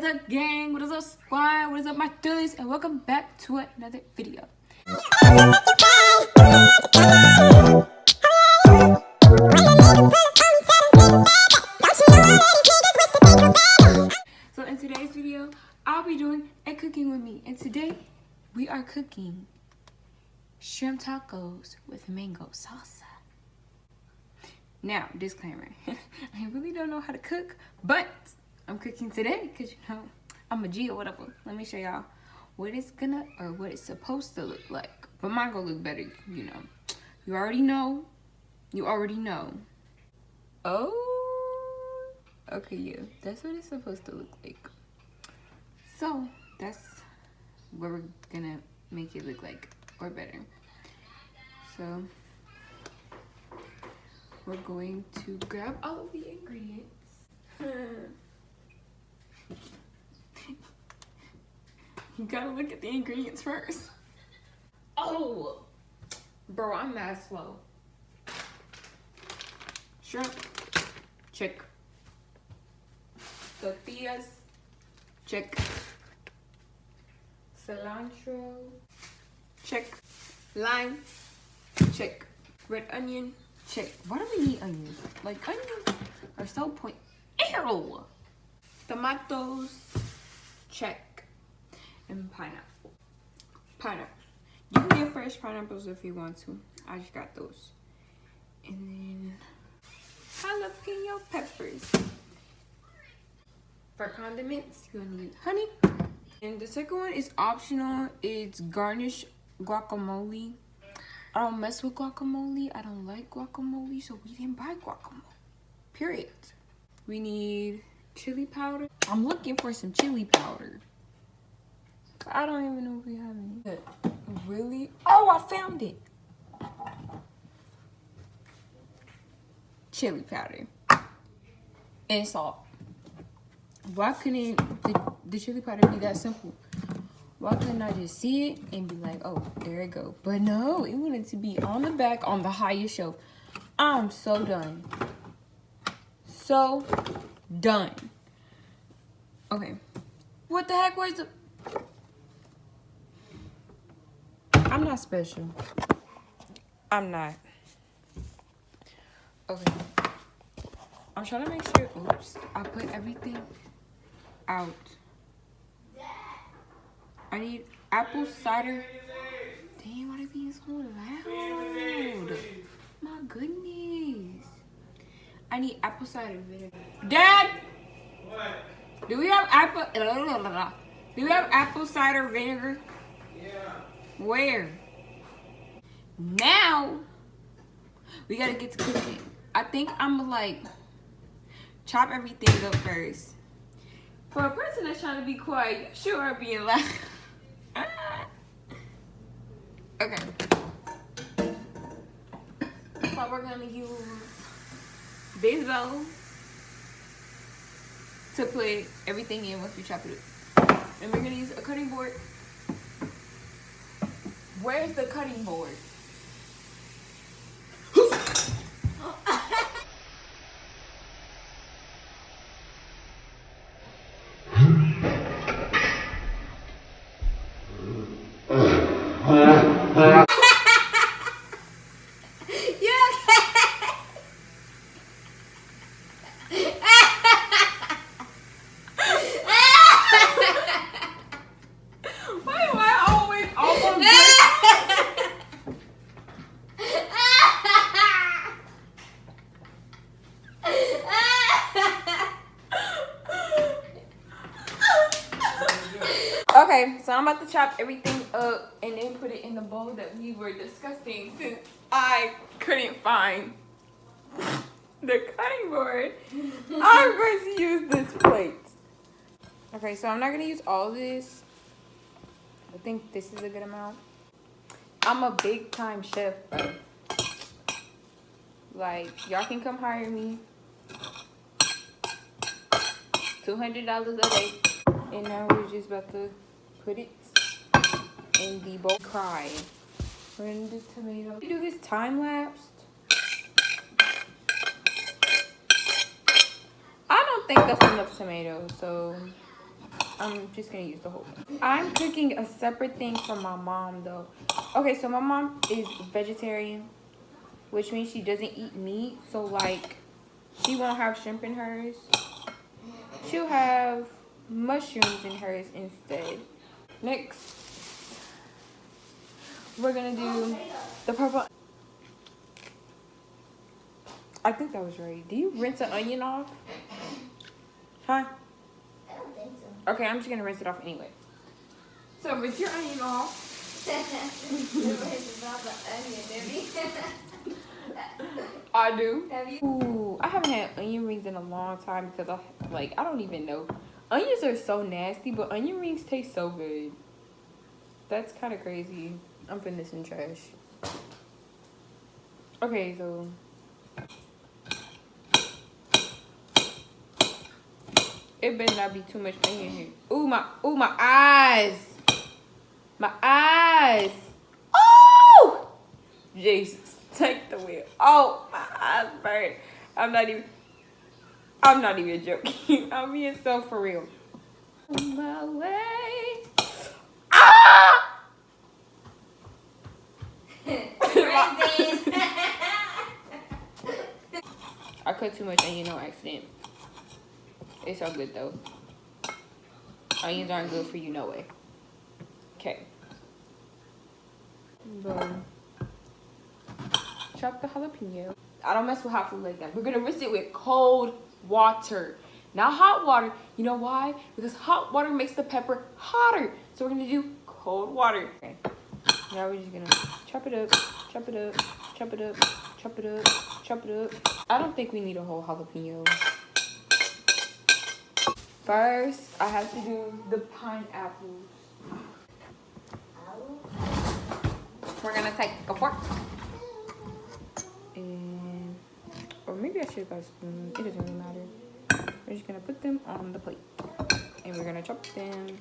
is up, gang? What is up, squad? What is up, my Phillies? And welcome back to another video. So in today's video, I'll be doing a cooking with me. And today, we are cooking shrimp tacos with mango salsa. Now, disclaimer, I really don't know how to cook, but I'm cooking today because, you know, I'm a G or whatever. Let me show y'all what it's gonna, or what it's supposed to look like. But mine gonna look better, you know. You already know. You already know. Oh, okay, yeah. That's what it's supposed to look like. So, that's what we're gonna make it look like, or better. So, we're going to grab all of the ingredients. You gotta look at the ingredients first. Oh, bro, I'm mad slow. Shrimp, check. Tortillas, check. Cilantro, check. Lime, check. Red onion, check. Why do we need onions? Like, onions are so point. Ew! Tomatoes, check. And pineapple. Pineapple. You can get fresh pineapples if you want to. I just got those. And then jalapeno peppers. For condiments, you're gonna need honey. And the second one is optional. It's garnish guacamole. I don't mess with guacamole. I don't like guacamole, so we didn't buy guacamole. Period. We need chili powder. I'm looking for some chili powder. I don't even know if we have any. Really? Oh, I found it. Chili powder. And salt. Why couldn't the chili powder be that simple? Why couldn't I just see it and be like, oh, there it go? But no, it wanted to be on the back on the highest shelf. I'm so done. So done. Okay. What the heck? Where's the... I'm not special. I'm not. Okay. I'm trying to make sure, oops, I put everything out. I need apple cider. Damn, why are they being so loud? My goodness. I need apple cider vinegar. Dad! What? Do we have apple cider vinegar? Yeah. Where? Now we gotta get to cooking. I think I'm gonna like chop everything up first. For a person that's trying to be quiet, you sure are being loud. Okay. So we're gonna use this bowl to put everything in once we chop it up. And we're gonna use a cutting board. Where's the cutting board? Okay, so I'm about to chop everything up and then put it in the bowl that we were discussing since I couldn't find the cutting board. I'm going to use this plate. Okay, so I'm not going to use all of this. I think this is a good amount. I'm a big time chef, bro. Like, y'all can come hire me. $200 a day. And now we're just about to put it in the bowl. Cry. We're gonna do tomato. Do this time lapsed. I don't think that's enough tomatoes, so I'm just gonna use the whole thing. I'm cooking a separate thing from my mom though. Okay, so my mom is vegetarian, which means she doesn't eat meat. So like, she won't have shrimp in hers. She'll have mushrooms in hers instead. Next, we're gonna do the purple. I think that was right. Do you rinse an onion off? Huh? I don't think so. Okay, I'm just gonna rinse it off anyway. So rinse your onion off. I do. Ooh, I haven't had onion rings in a long time because I don't even know. Onions are so nasty, but onion rings taste so good. That's kind of crazy. I'm putting this in trash. Okay, so it better not be too much onion here. Ooh, my eyes. My eyes. Oh! Jesus, take the wheel. Oh, my eyes burn. I'm not even joking. I'm being so for real. On my way. Ah! I cut too much onion on accident. It's all good though. Onions aren't good for you no way. Okay. Boom. Chop the jalapeno. I don't mess with hot food like that. We're gonna rinse it with cold water. Not hot water. You know why? Because hot water makes the pepper hotter. So we're gonna do cold water. Okay. Now we're just gonna chop it up, chop it up, chop it up, chop it up, chop it up. I don't think we need a whole jalapeno. First, I have to do the pineapples. We're gonna take a fork. And, or maybe I should have got a spoon. It doesn't really matter. We're just gonna put them on the plate. And we're gonna chop them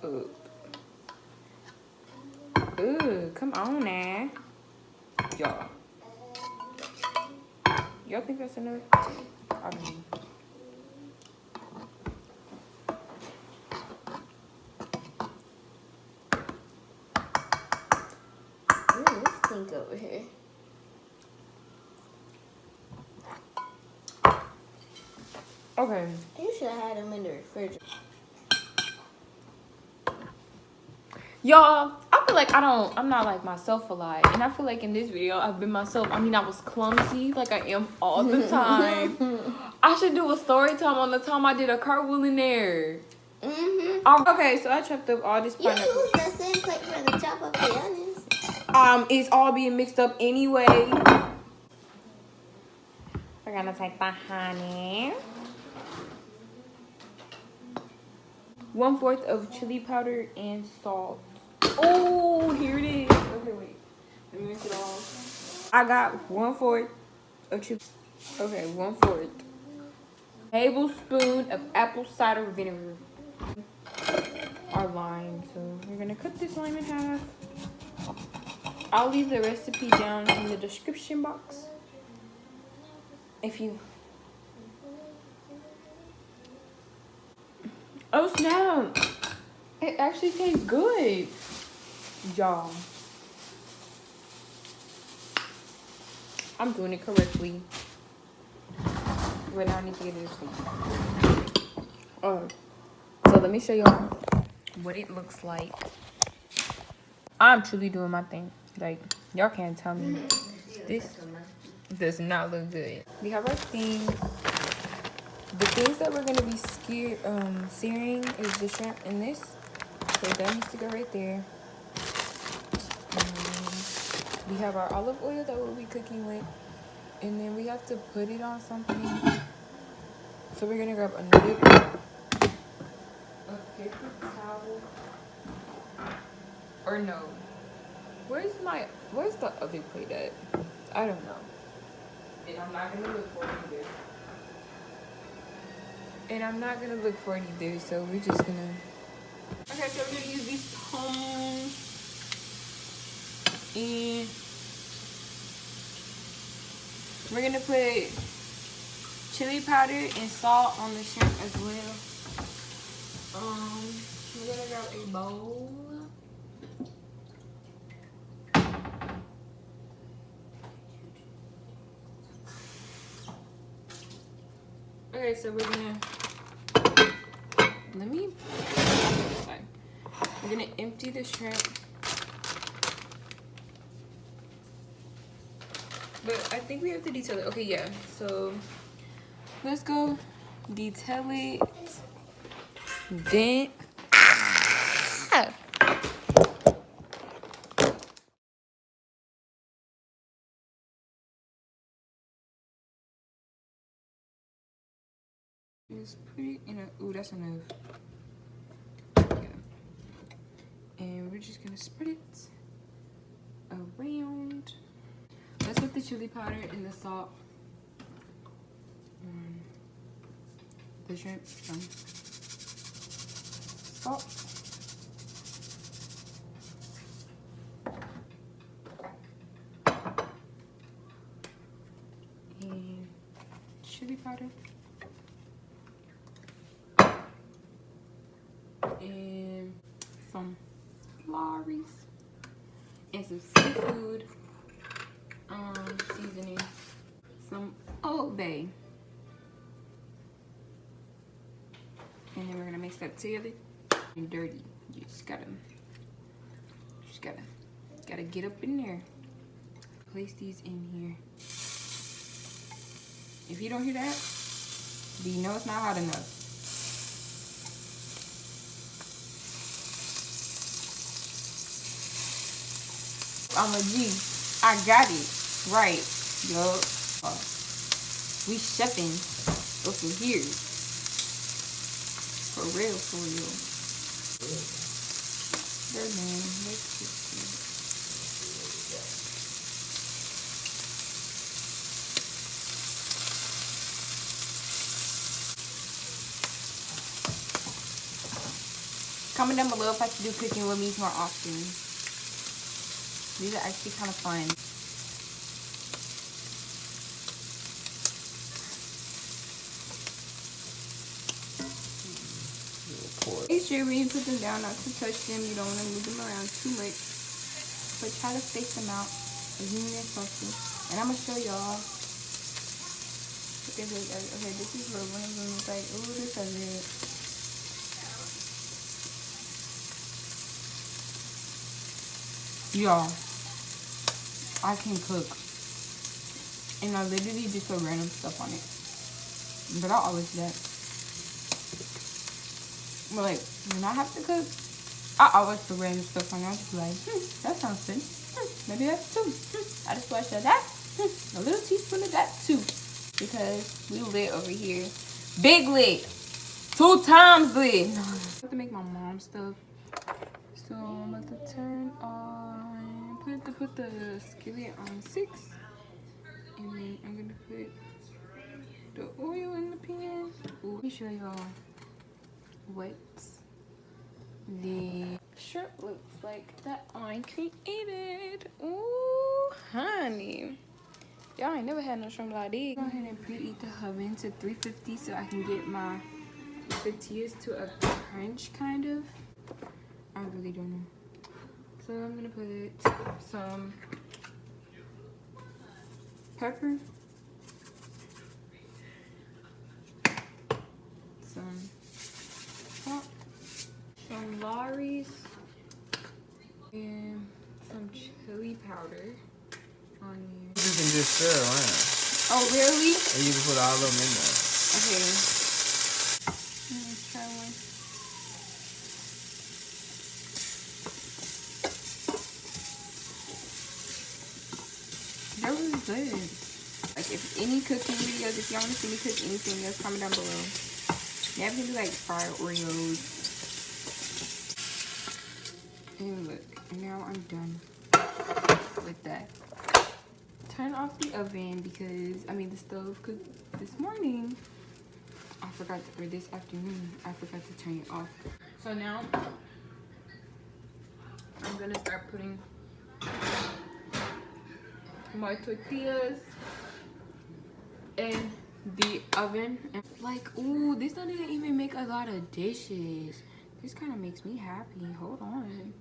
up. Ooh, come on now. Y'all. Y'all think that's enough? I don't know. This thing over here. Okay. You should have had them in the refrigerator. Y'all, I feel like I'm not like myself a lot. And I feel like in this video, I've been myself. I mean, I was clumsy like I am all the time. I should do a story time on the time I did a cartwheel in there. Okay, so I chopped up all this pineapple. You use that same plate for the chop up the onions. It's all being mixed up anyway. We're gonna take the honey. 1/4 of chili powder and salt. Oh, here it is. Okay, wait. Let me mix it all. I got 1/4 of chili. Okay, 1/4 tablespoon of apple cider vinegar. Our lime. So we're gonna cut this lime in half. I'll leave the recipe down in the description box. If you. Oh snap! It actually tastes good, y'all. I'm doing it correctly. But now I need to get this one. Oh, so let me show y'all what it looks like. I'm truly doing my thing. Like, y'all can't tell me this does not look good. We have our things. The things that we're gonna be searing is the shrimp and this. So that needs to go right there. We have our olive oil that we'll be cooking with. And then we have to put it on something. So we're gonna grab another paper towel. Or no. Where's the other plate at? I don't know. And I'm not gonna look for it either. So we're just gonna. Okay, so we're gonna use these tongs. And we're gonna put chili powder and salt on the shrimp as well. We're gonna grab a bowl. Okay, so we're gonna we're gonna empty the shrimp. But I think we have to detail it. Okay, yeah. So let's go detail it. Then it's pretty, you know. Ooh, that's enough. Yeah. And we're just gonna spread it around. Let's put the chili powder and the salt on the shrimp. Salt. And chili powder. And some lorries. And some seafood seasoning. Some Old Bay. And then we're gonna mix that together. And dirty. You just gotta get up in there. Place these in here. If you don't hear that, then you know it's not hot enough. I'm a G. I got it. Right. Yup. We chefing over here. For real, for real. There, man. Let's get comment down below if I should do cooking with me more often. These are actually kind of fun. Make sure when you put them down not to touch them. You don't want to move them around too much. But try to space them out as neat as possible. And I'm going to show y'all. Okay, this is what one of them looks like. Ooh, this is it. Y'all, I can cook. And I literally just put random stuff on it. But I always do that. But like, when I have to cook, I always put random stuff on it. I'm just like, that sounds good. Maybe that's two. I just watched that. A little teaspoon of that too. Because we lit over here. Big lit. 2 times lit. I have to make my mom stuff. So I'm about to turn on, put the skillet on 6. And then I'm gonna put the oil in the pan. Ooh, let me show y'all what the shrimp looks like that I created. Ooh, honey. Y'all ain't never had no shrimp like this. Go ahead and preheat the oven to 350 so I can get my tortillas to a crunch kind of. I really don't know. So I'm gonna put some pepper, some salt, some lorries, and some chili powder on here. You can just stir around. Oh, really? And you can put all of them in there. Okay. Let's try one. That was good. Like, if any cooking videos, if y'all want to see me cook anything else, comment down below. You have to do like fried Oreos. And look, now I'm done with that. Turn off the oven because, the stove, because this morning, or this afternoon, I forgot to turn it off. So now, I'm going to start putting my tortillas in the oven. And like, ooh, this doesn't even make a lot of dishes. This kind of makes me happy. Hold on.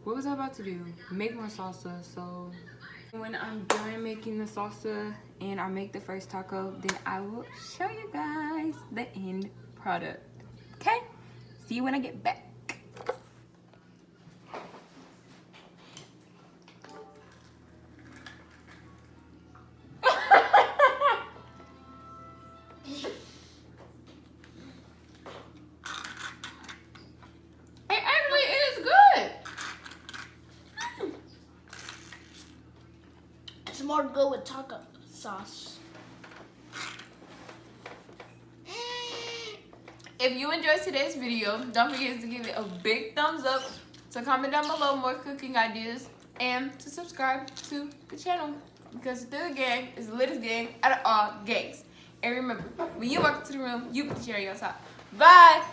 What was I about to do? Make more salsa. So when I'm done making the salsa and I make the first taco, then I will show you guys the end product. Okay? See you when I get back. It's more good with taco sauce. If you enjoyed today's video, don't forget to give it a big thumbs up, to comment down below more cooking ideas, and to subscribe to the channel, because the gang is the littest gang out of all gangs. And remember, when you walk into the room, you put the cherry on top. Bye!